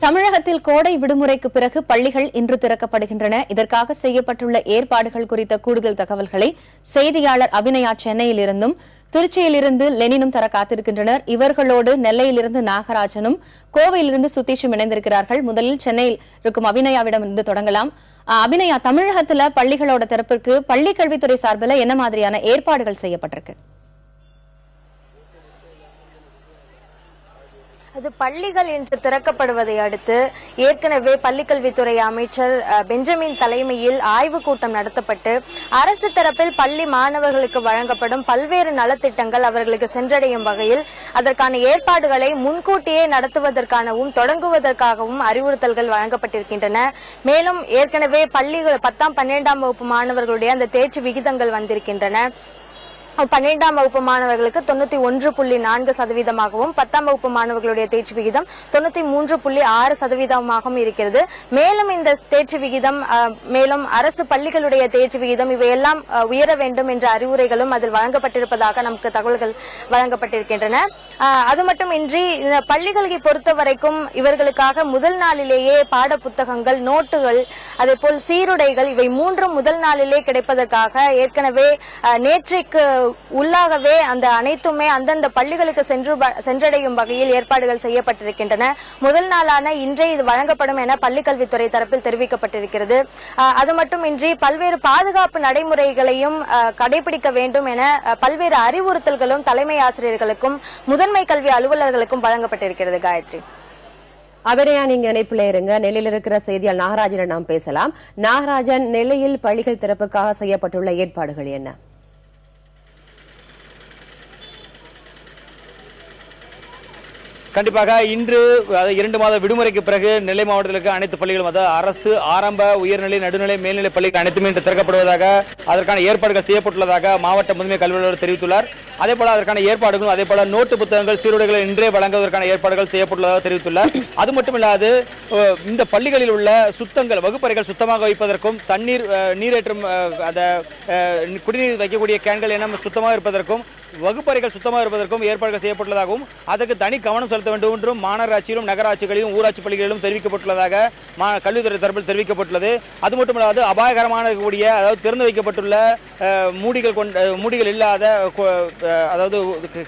தமிழகத்தில் கோடை விடுமுறைக்கு பிறகு பள்ளிகள் இன்று திறக்கப்படுகின்றன. இதற்காக செய்யப்பட்டுள்ள ஏற்பாடுகள் குறித்த கூடுதல் தகவல்களை செய்தியாளர் அபிநயா சென்னையிலிருந்தும் திருச்சியிலிருந்து லெனினும் தர காத்திருக்கின்றனர். இவர்களோடு நெல்லையிலிருந்து நாகராஜனும் கோவையிலிருந்து சுதீஷும் இணைந்திருக்கிறார்கள். முதலில் சென்னையில் இருக்கும் அபிநயாவிடம் இருந்து தொடங்கலாம். அபிநயா, தமிழகத்துல பள்ளிகளோட திறப்பிற்கு பள்ளி கல்வித்துறை சார்பில் என்ன மாதிரியான ஏற்பாடுகள் செய்யப்பட்டிருக்கு? அது பள்ளிகள் இன்று திறக்கப்படுவதை அடுத்து ஏற்கனவே பள்ளிக்கல்வித்துறை அமைச்சர் பெஞ்சமின் தலைமையில் ஆய்வுக் கூட்டம் நடத்தப்பட்டு அரசு தரப்பில் பள்ளி மாணவர்களுக்கு வழங்கப்படும் பல்வேறு நலத்திட்டங்கள் அவர்களுக்கு சென்றடையும் வகையில் அதற்கான ஏற்பாடுகளை முன்கூட்டியே நடத்துவதற்காகவும் தொடங்குவதற்காகவும் அறிவுறுத்தல்கள் வழங்கப்பட்டிருக்கின்றன. மேலும் ஏற்கனவே பள்ளிகள் 10ஆம் 12ஆம் வகுப்பு மாணவர்களுடைய அந்த தேர்ச்சி விகிதங்கள் வந்திருக்கின்றன. 12ஆம் வகுப்பு மாணவர்களுக்கு 91.4%, 10ஆம் வகுப்பு மாணவர்களுடைய தேர்ச்சி விகிதம் 93.6%ஆகவும் இருக்கிறது. மேலும் இந்த தேர்ச்சி விகிதம், மேலும் அரசு பள்ளிகளுடைய தேர்ச்சி விகிதம் இவையெல்லாம் உயர வேண்டும் என்ற அறிவுரைகளும் அதில் வழங்கப்பட்டிருப்பதாக நமக்கு தகவல்கள் வழங்கப்பட்டிருக்கின்றன. அது மட்டுமின்றி இந்த பள்ளிகளை பொறுத்த வரைக்கும் இவர்களுக்காக முதல் நாளிலேயே பாட புத்தகங்கள், நோட்டுகள், அதேபோல் சீருடைகள் இவை மூன்றும் முதல் நாளிலே கிடைப்பதற்காக ஏற்கனவே நேற்றைக்கு உள்ளாகவே அந்த அனைத்துமே அந்தந்த பள்ளிகளுக்கு சென்றடையும் வகையில் ஏற்பாடுகள் செய்யப்பட்டிருக்கின்றன. முதல் நாளான இன்றே இது வழங்கப்படும் என பள்ளிக்கல்வித்துறை தரப்பில் தெரிவிக்கப்பட்டிருக்கிறது. அது மட்டுமின்றி பல்வேறு பாதுகாப்பு நடைமுறைகளையும் கடைபிடிக்க வேண்டும் என பல்வேறு அறிவுறுத்தல்களும் தலைமை ஆசிரியர்களுக்கும் முதன்மை கல்வி அலுவலர்களுக்கும் வழங்கப்பட்டிருக்கிறது. காயத்ரி, அபிநயா, நீங்க இணைப்பில் இருங்க. நெல்லையில் இருக்கிற செய்தியாளர் நாகராஜனை நாம் பேசலாம். நாகராஜன், நெல்லையில் பள்ளிகள் திறப்புக்காக செய்யப்பட்டுள்ள ஏற்பாடுகள் என்ன? கண்டிப்பாக இன்று 2 மாத விடுமுறைக்கு பிறகு நெல்லை மாவட்டத்தில் இருக்க அனைத்து பள்ளிகளும், அதாவது அரசு, ஆரம்ப, உயர்நிலை, நடுநிலை, மேல்நிலை பள்ளிகள் அனைத்துமே இன்று திறக்கப்படுவதாக, அதற்கான ஏற்பாடுகள் செய்யப்பட்டுள்ளதாக மாவட்ட முதன்மை கல்வி அலுவலர் தெரிவித்துள்ளார். அதேபோல அதற்கான ஏற்பாடுகளும், அதேபோல நோட்டு புத்தகங்கள், சீருடைகளை இன்றே வழங்குவதற்கான ஏற்பாடுகள் செய்யப்பட்டுள்ளதாக தெரிவித்துள்ளார். அது மட்டுமில்லாது இந்த பள்ளிகளில் உள்ள சுத்தங்கள், வகுப்பறைகள் சுத்தமாக வைப்பதற்கும், நீரேற்றும் குடிநீர் வைக்கக்கூடிய கேன்கள் என சுத்தமாக இருப்பதற்கும், வகுப்பறைகள் சுத்தமாக இருப்பதற்கும் ஏற்பாடுகள் செய்யப்பட்டுள்ளதாகவும் அதற்கு தனி கவனம் செலுத்த வேண்டும் என்றும் மாநகராட்சியிலும், நகராட்சிகளிலும், ஊராட்சி பள்ளிகளிலும் தெரிவிக்கப்பட்டுள்ளதாக கல்வித்துறை தரப்பில் தெரிவிக்கப்பட்டுள்ளது. அது மட்டுமல்லாது அபாயகரமான கூடிய, அதாவது திறந்து வைக்கப்பட்டுள்ள மூடிகள் இல்லாத, அதாவது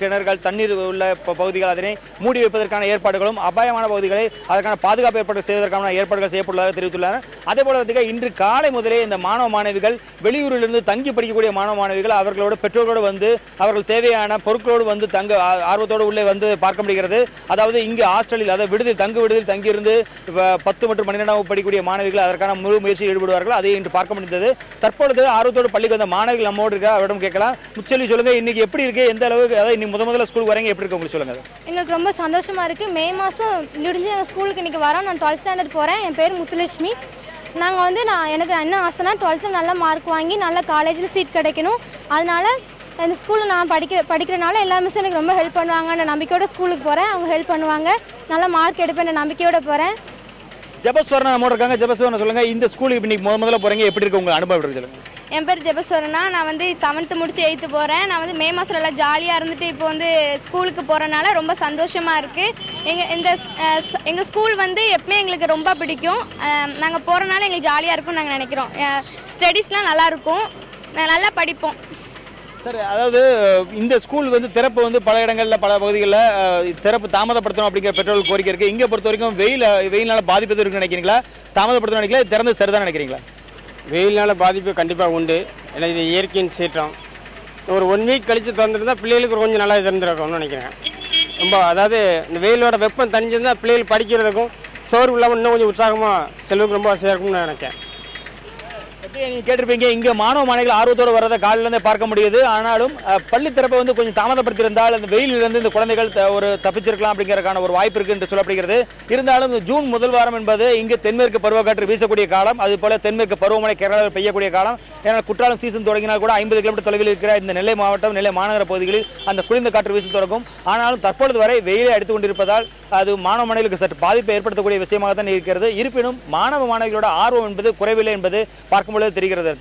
கிணறுகள், தண்ணீர் உள்ள பகுதிகள் அதனை மூடி வைப்பதற்கான ஏற்பாடுகளும், அபாயமான பகுதிகளை அதற்கான பாதுகாப்பு ஏற்பாடு செய்வதற்கான ஏற்பாடுகள் செய்யப்பட்டுள்ளதாக தெரிவித்துள்ளனர். அதேபோல இன்று காலை முதலே இந்த மாணவ மாணவிகள், வெளியூரிலிருந்து தங்கி படிக்கக்கூடிய மாணவ மாணவிகள் அவர்களோட பெற்றோர்களோடு வந்து அவர்கள் தேவையான பொருட்களோடு வந்து தங்க ஆர்வத்தோடு உள்ளே வந்து பார்க்க முடிகிறது. அதாவது இங்கு ஹாஸ்டலில், அதாவது தங்கு விடுதியில் தங்கியிருந்து 10 மற்றும் 12ஆம் வகுப்பு படிக்கக்கூடிய மாணவிகள் அதற்கான முழு முயற்சியில் ஈடுபடுவார்கள். அதை இன்று பார்க்க முடிந்தது. தற்பொழுது ஆர்வத்தோடு பள்ளிக்கு வந்த மாணவிகள் நம்மோடு இருக்க, அவரிடம் கேட்கலாம். முச்செல்வி, சொல்லுங்க, இன்னைக்கு எப்படி இருக்கு? எந்த அளவுக்கு, அதாவது இன்னைக்கு முதல்ல ஸ்கூலுக்கு வரீங்க, எப்படி இருக்கு உங்களுக்கு சொல்லுங்க? எங்களுக்கு ரொம்ப சந்தோஷமா இருக்கு. மே மாசம் முடிஞ்சு எங்கள் ஸ்கூலுக்கு இன்னைக்கு வரோம். நான் 12th ஸ்டாண்டர்ட் போறேன். என் பேர் முத்துலட்சுமி. நாங்கள் வந்து எனக்கு என்ன ஆசைனா 12th நல்ல மார்க் வாங்கி நல்ல காலேஜில் சீட் கிடைக்கணும். அதனால இந்த ஸ்கூலில் நான் படிக்கிறனால எல்லா மிஸ்ஸும் எனக்கு ரொம்ப ஹெல்ப் பண்ணுவாங்க. நான் நம்பிக்கையோட ஸ்கூலுக்கு போகிறேன். அவங்க ஹெல்ப் பண்ணுவாங்க. நல்ல மார்க் எடுப்பேன் நம்பிக்கையோட போகிறேன். ஜெபஸ்வரனா நம்மோட இருக்காங்க. ஜெபஸ்வரனா, சொல்லுங்க, இந்த ஸ்கூலுக்கு இன்னைக்கு முதல்ல போறீங்க, எப்படி இருக்கு உங்க அனுபவம்? சொல்லுங்க. என் பேர் ஜெபஸ்வரனா. நான் வந்து 7th முடிச்சு 8th போகிறேன். நான் வந்து மே மாதம் எல்லாம் ஜாலியாக இருந்துட்டு இப்போ வந்து ஸ்கூலுக்கு போகிறனால ரொம்ப சந்தோஷமாக இருக்குது. எங்கள் ஸ்கூல் வந்து எப்பவுமே எங்களுக்கு ரொம்ப பிடிக்கும். நாங்கள் போகிறனால எங்களுக்கு ஜாலியாக இருக்கும்னு நாங்கள் நினைக்கிறோம். ஸ்டடீஸ்லாம் நல்லாயிருக்கும், நல்லா படிப்போம். சார், அதாவது இந்த ஸ்கூல் வந்து திறப்பு வந்து பல இடங்களில், பல பகுதிகளில் திறப்பு தாமதப்படுத்தணும் அப்படிங்கிற பெற்றோர்கள் கோரிக்கை இருக்கு. இங்கே பொறுத்த வரைக்கும் வெயிலால பாதிப்பு இருக்குன்னு நினைக்கிறீங்களா? தாமதப்படுத்தணும் நினைக்கிறீங்களா? திறந்து சரிதான் நினைக்கிறீங்களா? வெயில்னால பாதிப்பு கண்டிப்பாக உண்டு. ஏன்னா இது இயற்கையின் சீற்றம். ஒரு 1 வீக் கழித்து திறந்துருந்தா பிள்ளைகளுக்கு கொஞ்சம் நல்லா திறந்துருக்கும்னு நினைக்கிறேன். ரொம்ப, அதாவது இந்த வெயிலோட வெப்பம் தணிஞ்சிருந்தால் பிள்ளைகள் படிக்கிறதுக்கும் சோர்வு இல்லாமல் இன்னும் கொஞ்சம் உற்சாகமாக செல்வதுக்கு ரொம்ப வசதியாக இருக்கும்னு நினைக்கிறேன். நீங்க கேட்டிருப்பீங்க, இங்க மாணவ மாணவிகள் ஆர்வத்தோடு வரதை காலையில இருந்தே பார்க்க முடியுது. ஆனாலும் பள்ளி திறப்பை வந்து கொஞ்சம் தாமதப்படுத்தியிருந்தால் அந்த வெயிலிலிருந்து இந்த குழந்தைகள் ஒரு தப்பிச்சிருக்கலாம் அப்படிங்கறதுக்கான ஒரு வாய்ப்பு இருக்கு என்று சொல்லப்படுகிறது. இருந்தாலும் ஜூன் முதல் வாரம் என்பது இங்கு தென்மேற்கு பருவக்காற்று வீசக்கூடிய காலம், அது போல தென்மேற்கு பருவமழை கேரளாவில் பெய்யக்கூடிய காலம். ஏன்னா குற்றாலம் சீசன் தொடங்கினால் கூட 50 கிலோமீட்டர் தொலைவில் இருக்கிற இந்த நெல்லை மாவட்டம், நெல்லை மாநகர பகுதிகளில் அந்த குளிர்ந்த காற்று வீச தொடங்கும். ஆனாலும் தற்பொழுது வரை வெயிலை அடித்துக் கொண்டிருப்பதால் அது மாணவ மாணவிகளுக்கு சற்று பாதிப்பை ஏற்படுத்தக்கூடிய விஷயமாக தான் இருக்கிறது. இருப்பினும் மாணவ மாணவிகளோட ஆர்வம் என்பது குறைவில்லை என்பது பார்க்கும்போது தெரிகிறது.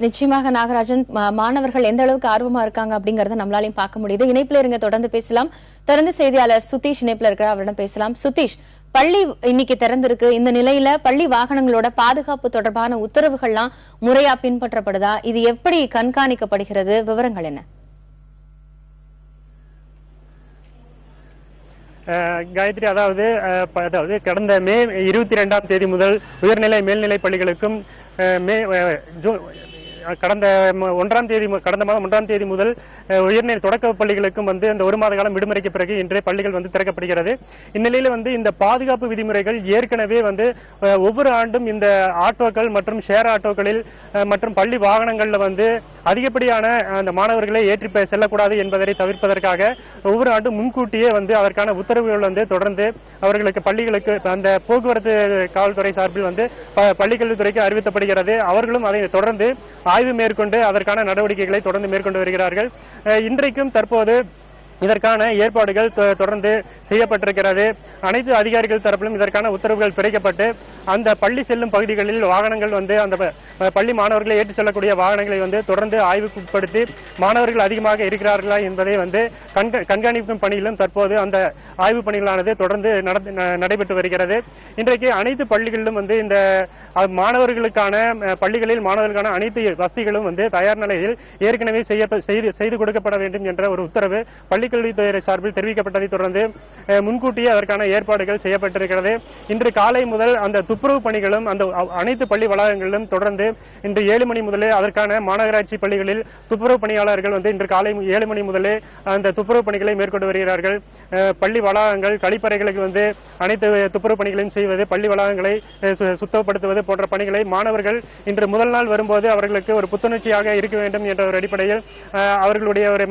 நிச்சயமாக நாகராஜன், மாணவர்கள் எந்த அளவுக்கு ஆர்வமா இருக்காங்க அப்படிங்கறத நம்மளாலையும் பார்க்க முடியுது. இணைப்புல இருங்க, தொடர்ந்து பேசலாம். தொடர்ந்து செய்தியாளர் சுதீஷ் இணைப்புல இருக்கிற அவரிடம் பேசலாம். சுதீஷ், பள்ளி இன்னைக்கு திறந்திருக்கு. இந்த நிலையில பள்ளி வாகனங்களோட பாதுகாப்பு தொடர்பான உத்தரவுகள்லாம் முறையா பின்பற்றப்படுதா? இது எப்படி கண்காணிக்கப்படுகிறது? விவரங்கள் என்ன? காயத்ரி, அதாவது கடந்த மே 22ஆம் தேதி முதல் உயர்நிலை மேல்நிலை பள்ளிகளுக்கும் கடந்த மாதம் 1ஆம் தேதி முதல் உயர்நிலை தொடக்க பள்ளிகளுக்கும் அந்த ஒரு மாத காலம் விடுமுறைக்கு பிறகு இன்று பள்ளிகள் திறக்கப்படுகிறது. இந்நிலையில இந்த பாதுகாப்பு விதிமுறைகள் ஏற்கனவே ஒவ்வொரு ஆண்டும் இந்த ஆட்டோக்கள் மற்றும் ஷேர் ஆட்டோக்களில் மற்றும் பள்ளி வாகனங்கள்ல அதிகப்படியான அந்த மாணவர்களை ஏற்றி செல்லக்கூடாது என்பதை தவிர்ப்பதற்காக ஒவ்வொரு ஆண்டும் முன்கூட்டியே அதற்கான உத்தரவுகள் தொடர்ந்து அவர்களுக்கு பள்ளிகளுக்கு அந்த போக்குவரத்து காவல்துறை சார்பில் பள்ளிக்கல்வித்துறைக்கு அறிவிக்கப்படுகிறது. அவர்களும் அதை தொடர்ந்து ஆய்வு மேற்கொண்டு அதற்கான நடவடிக்கைகளை தொடர்ந்து மேற்கொண்டு வருகிறார்கள். இன்றைக்கும் தற்போது இதற்கான ஏற்பாடுகள் தொடர்ந்து செய்யப்பட்டிருக்கிறது. அனைத்து அதிகாரிகள் தரப்பிலும் இதற்கான உத்தரவுகள் பிறக்கப்பட்டு அந்த பள்ளி செல்லும் பகுதிகளில் வாகனங்கள் அந்த பள்ளி மாணவர்களை ஏற்றிச் செல்லக்கூடிய வாகனங்களை தொடர்ந்து ஆய்வுக்குட்படுத்தி மாணவர்கள் அதிகமாக இருக்கிறார்களா என்பதை கண்காணிக்கும் பணியிலும் தற்போது அந்த ஆய்வு பணிகளானது தொடர்ந்து நடைபெற்று வருகிறது. இன்றைக்கு அனைத்து பள்ளிகளிலும் இந்த மாணவர்களுக்கான பள்ளிகளில் மாணவர்களுக்கான அனைத்து வசதிகளும் தயார் நிலையில் ஏற்கனவே செய்து கொடுக்கப்பட வேண்டும் என்ற ஒரு உத்தரவு பள்ளிக்கல்வித்துறை சார்பில் தெரிவிக்கப்பட்டதை தொடர்ந்து முன்கூட்டியே அதற்கான ஏற்பாடுகள் செய்யப்பட்டிருக்கிறது. இன்று காலை முதல் அந்த துப்புரவு பணிகளும் அந்த அனைத்து பள்ளி வளாகங்களிலும் தொடர்ந்து இன்று 7 மணி முதலே அதற்கான மாநகராட்சி பள்ளிகளில் துப்புரவு பணியாளர்கள் இன்று காலை 7 மணி முதலே அந்த துப்புரவு பணிகளை மேற்கொண்டு வருகிறார்கள். பள்ளி வளாகங்கள் கழிப்பறைகளுக்கு அனைத்து துப்புரவு பணிகளையும் செய்வது, பள்ளி வளாகங்களை சுத்தப்படுத்துவது போன்ற பணிகளை மாணவர்கள் இன்று முதல் நாள் வரும்போது அவர்களுக்கு ஒரு புத்துணர்ச்சியாக இருக்க வேண்டும் என்ற ஒரு அடிப்படையில் அவர்களுடைய ஒரு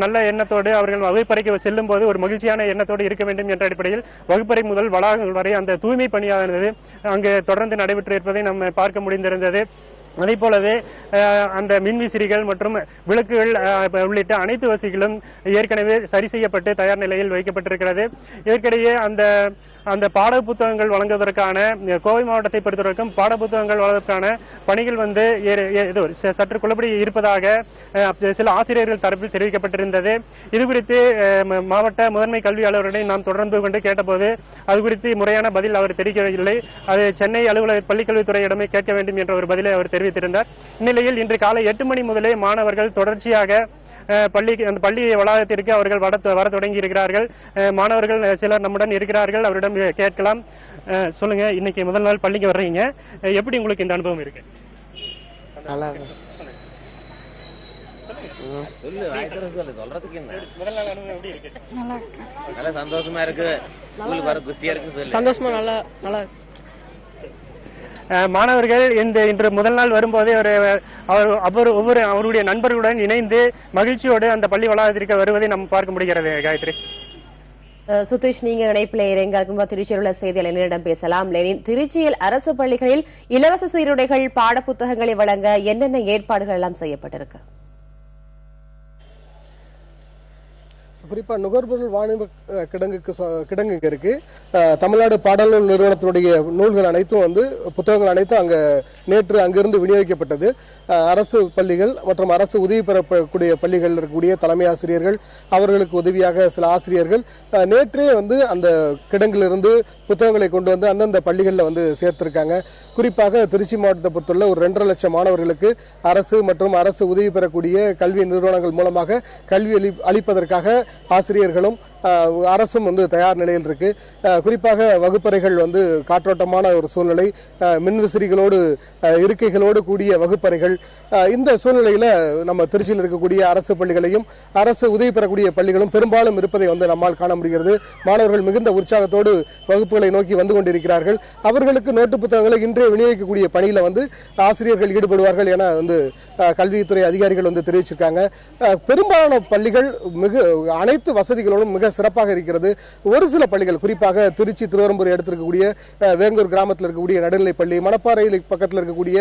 நல்ல எண்ணத்தோடு அவர்கள் வகுப்பறைக்கு செல்லும் போது ஒரு மகிழ்ச்சியான எண்ணத்தோடு இருக்க வேண்டும் என்ற அடிப்படையில் வகுப்பறை முதல் வளாகங்கள் வரை அந்த தூய்மை பணியானது அங்கு தொடர்ந்து நடைபெற்று இருப்பதை நம்ம பார்க்க முடிந்திருந்தது. அதே போலவே அந்த மின்விசிறிகள் மற்றும் விளக்குகள் உள்ளிட்ட அனைத்து வசதிகளும் ஏற்கனவே சரி செய்யப்பட்டு தயார் நிலையில் வைக்கப்பட்டிருக்கிறது. ஏற்கனவே அந்த பாட புத்தகங்கள் வழங்குவதற்கான கோவை மாவட்டத்தை பொறுத்தவரைக்கும் பாட புத்தகங்கள் வழங்குவதற்கான பணிகள் சற்று குழப்படி இருப்பதாக சில ஆசிரியர்கள் தரப்பில் தெரிவிக்கப்பட்டிருந்தது. இது குறித்து மாவட்ட முதன்மை கல்வி அலுவலரை நாம் தொடர்பு கொண்டு கேட்டபோது அது குறித்து முறையான பதில் அவர் தெரிவிக்கவில்லை. அது சென்னை அலுவலக பள்ளிக்கல்வித்துறையிடமே கேட்க வேண்டும் என்ற ஒரு பதிலை அவர் தெரிவித்திருந்தார். இந்நிலையில் இன்று காலை 8 மணி முதலே மாணவர்கள் தொடர்ச்சியாக பள்ளி வளாகத்திற்கு அவர்கள் வர தொடங்கி இருக்கிறார்கள். மாணவர்கள் சிலர் நம்முடன் இருக்கிறார்கள், அவரிடம் கேட்கலாம். சொல்லுங்க, இன்னைக்கு முதல் நாள் பள்ளிக்கு வர்றீங்க, எப்படி உங்களுக்கு இந்த அனுபவம் இருக்கு? முதல் நாள் அனுபவம் எப்படி இருக்கு? நல்லா சந்தோஷமா இருக்கு. சந்தோஷமா நல்லா மாணவர்கள் இன்று முதல் நாள் வரும்போதே அவருடைய நண்பர்களுடன் இணைந்து மகிழ்ச்சியோடு அந்த பள்ளி வளாகத்திற்கு வருவதை நம்ம பார்க்க முடிகிறது. காயத்ரி, சுதீஷ், நீங்க இணைப்பில் இறங்க திருச்சியில் உள்ள செய்தியாளர்களிடம் பேசலாம். லெனின், திருச்சியில் அரசு பள்ளிகளில் இலவச சீருடைகள், பாட புத்தகங்களை வழங்க என்னென்ன ஏற்பாடுகள் எல்லாம் செய்யப்பட்டிருக்கு? குறிப்பா நுகர்பொருள் வாணிப கிடங்கு இருக்கு. தமிழ்நாடு பாடநூல் நிறுவனத்தினுடைய நூல்கள் அனைத்தும் புத்தகங்கள் அனைத்தும் நேற்று அங்கிருந்து விநியோகிக்கப்பட்டது. அரசு பள்ளிகள் மற்றும் அரசு உதவி பெறக்கூடிய பள்ளிகள் இருக்கக்கூடிய தலைமை ஆசிரியர்கள், அவர்களுக்கு உதவியாக சில ஆசிரியர்கள் நேற்றே அந்த கிடங்கிலிருந்து புத்தகங்களை கொண்டு அந்தந்த பள்ளிகளில் சேர்த்திருக்காங்க. குறிப்பாக திருச்சி மாவட்டத்தை பொறுத்துள்ள ஒரு 2.5 லட்சம் மாணவர்களுக்கு அரசு மற்றும் அரசு உதவி பெறக்கூடிய கல்வி நிறுவனங்கள் மூலமாக கல்வி அளிப்பதற்காக ஆசிரியர்களும் அரசும் தயார் நிலையில் இருக்கு. குறிப்பாக வகுப்பறைகள் காற்றோட்டமான ஒரு சூழ்நிலை, மின்விசிறிகளோடு இருக்கைகளோடு கூடிய வகுப்பறைகள். இந்த சூழ்நிலையில நம்ம திருச்சியில் இருக்கக்கூடிய அரசு பள்ளிகளையும் அரசு உதவி பெறக்கூடிய பள்ளிகளும் பெரும்பாலும் இருப்பதை நம்மால் காண முடிகிறது. மாணவர்கள் மிகுந்த உற்சாகத்தோடு வகுப்புகளை நோக்கி வந்து கொண்டிருக்கிறார்கள். அவர்களுக்கு நோட்டு புத்தகங்களை இன்றே விநியோகிக்கக்கூடிய பணியில ஆசிரியர்கள் ஈடுபடுவார்கள் என கல்வித்துறை அதிகாரிகள் தெரிவிச்சிருக்காங்க. பெரும்பாலான பள்ளிகள் அனைத்து வசதிகளோடும் மிக சிறப்பாக இருக்கிறது. ஒரு சில பள்ளிகள், குறிப்பாக திருச்சி, திருவரம்பூர் எடுத்திருக்கக்கூடிய வேங்கூர் கிராமத்தில் இருக்கக்கூடிய நடுநிலைப் பள்ளி, மணப்பாறையில் பக்கத்தில் இருக்கக்கூடிய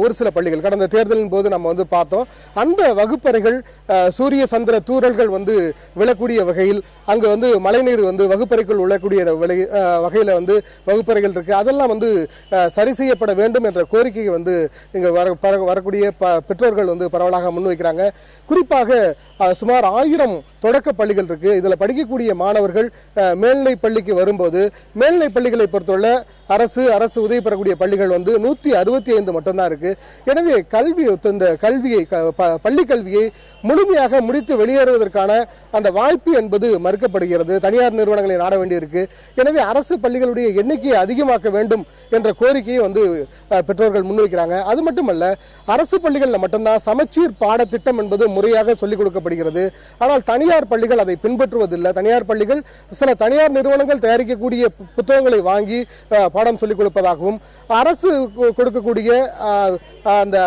ஒரு சில பள்ளிகள் கடந்த தேர்தலின் போது நம்ம வந்து பார்த்தோம். அந்த வகுப்பறைகள் சூரிய சந்திர தூறல்கள் வந்து விழக்கூடிய வகையில் அங்கு வந்து மழைநீர் வந்து வகுப்பறைக்குள் உள்ளக்கூடிய வகையில வந்து வகுப்பறைகள் இருக்கு. அதெல்லாம் வந்து சரி செய்யப்பட வேண்டும் என்ற கோரிக்கையை வந்து இங்க வரக்கூடிய பெற்றோர்கள் வந்து பரவலாக முன்வைக்கிறாங்க. குறிப்பாக சுமார் 1000 தொடக்க பள்ளிகள் இருக்கு. இதுல படிக்கக்கூடிய மாணவர்கள் மேல்நிலை பள்ளிக்கு வரும்போது மேல்நிலை பள்ளிகளை பொறுத்தவரை அரசு உதவி பெறக்கூடிய பள்ளிகள் வந்து 165 மட்டும்தான் இருக்கு. எனவே பள்ளி கல்வியை முழுமையாக முடித்து வெளியேறுவதற்கான அந்த வாய்ப்பு என்பது மறுக்கப்படுகிறது. தனியார் நிறுவனங்களை நாட வேண்டியிருக்கு. எனவே அரசு பள்ளிகளுடைய எண்ணிக்கையை அதிகமாக்க வேண்டும் என்ற கோரிக்கையை வந்து பெற்றோர்கள் முன்வைக்கிறாங்க. அது மட்டுமல்ல, அரசு பள்ளிகளில் மட்டும்தான் சமச்சீர் பாடத்திட்டம் என்பது முறையாக சொல்லிக் கொடுக்கப்படுகிறது. ஆனால் தனியார் பள்ளிகள் அதை பின்பற்றுவதில்லை. தனியார் பள்ளிகள் சில தனியார் நிறுவனங்கள் தயாரிக்கக்கூடிய புத்தகங்களை வாங்கி பாடம் சொல்லிக் கொடுப்பதாகவும், அரசு கொடுக்கக்கூடிய அந்த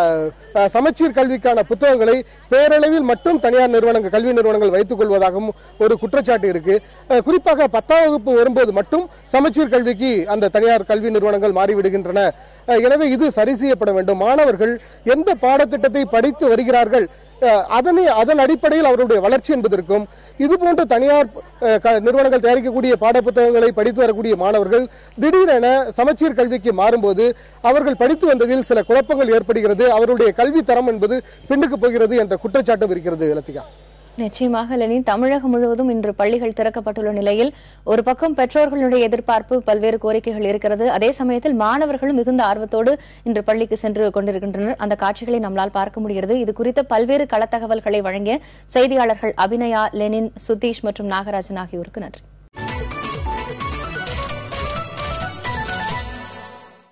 சமச்சீர் கல்விக்கான புத்தகங்களை பேரளவில் மட்டும் தனியார் கல்வி நிறுவனங்கள் வைத்துக் கொள்வதாகவும் ஒரு குற்றச்சாட்டு இருக்கு. குறிப்பாக 10ஆம் வகுப்பு வரும்போது மட்டும் சமச்சீர் கல்விக்கு அந்த தனியார் கல்வி நிறுவனங்கள் மாறிவிடுகின்றன. எனவே இது சரி செய்யப்பட வேண்டும். மாணவர்கள் எந்த பாடத்திட்டத்தை படித்து வருகிறார்கள், அதன் அடிப்படையில் அவருடைய வளர்ச்சி என்பதற்கும், இதுபோன்ற தனியார் நிறுவனங்கள் தயாரிக்கக்கூடிய பாடப்புத்தகங்களை படித்து வரக்கூடிய மாணவர்கள் திடீரென சமச்சீர் கல்விக்கு மாறும்போது அவர்கள் படித்து வந்ததில் சில குழப்பங்கள் ஏற்படுகிறது. அவருடைய கல்வி தரம் என்பது பின்னுக்கு போகிறது என்ற குற்றச்சாட்டும் இருக்கிறது. லத்திகா, நிச்சயமாக லெனின், தமிழகம் முழுவதும் இன்று பள்ளிகள் திறக்கப்பட்டுள்ள நிலையில் ஒரு பக்கம் பெற்றோர்களுடைய எதிர்பார்ப்பு, பல்வேறு கோரிக்கைகள் இருக்கிறது. அதே சமயத்தில் மாணவர்களும் மிகுந்த ஆர்வத்தோடு இன்று பள்ளிக்கு சென்று கொண்டிருக்கின்றனர். அந்த காட்சிகளை நம்மால் பார்க்க முடிகிறது. இது குறித்த பல்வேறு களத்தகவல்களை வழங்கிய செய்தியாளர்கள் அபிநயா, லெனின், சுதீஷ் மற்றும் நாகராஜன் ஆகியோருக்கு நன்றி.